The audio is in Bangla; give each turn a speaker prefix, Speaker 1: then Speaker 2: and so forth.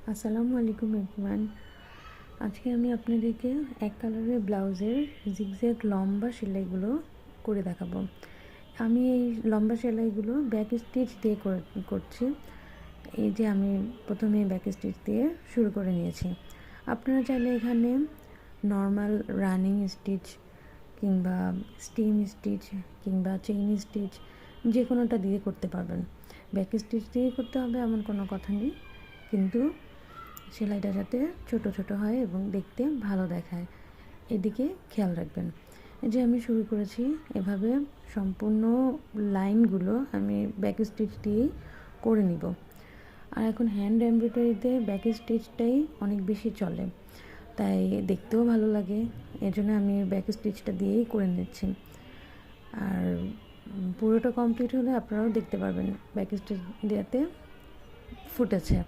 Speaker 1: আসসালামু আলাইকুম এভরিওয়ান। আজকে আমি আপনাদেরকে এক কালারের ব্লাউজের জিগজ্যাগ লম্বা সেলাইগুলো করে দেখাবো। আমি এই লম্বা সেলাইগুলো ব্যাক স্টিচ দিয়ে করছি। এই যে আমি প্রথমে ব্যাক স্টিচ দিয়ে শুরু করে নিয়েছি। আপনারা চাইলে এখানে নর্মাল রানিং স্টিচ কিংবা স্টিম স্টিচ কিংবা চেইন স্টিচ যে কোনোটা দিয়ে করতে পারবেন। ব্যাক স্টিচ দিয়ে করতে হবে এমন কোনো কথা নেই, কিন্তু সেলাইটা যাতে ছোট ছোট হয় এবং দেখতে ভালো দেখায় এদিকে খেয়াল রাখবেন। এই যে আমি শুরু করেছি, এভাবে সম্পূর্ণ লাইনগুলো আমি ব্যাক স্টিচ দিয়েই করে নিব। আর এখন হ্যান্ড এমব্রয়ডারিতে ব্যাক স্টিচটাই অনেক বেশি চলে, তাই দেখতেও ভালো লাগে, এজন্য আমি ব্যাক স্টিচটা দিয়েই করে নিচ্ছি। আর পুরোটা কমপ্লিট হলে আপনারাও দেখতে পারবেন ব্যাক স্টিচ দেওয়াতে ফুটেছে।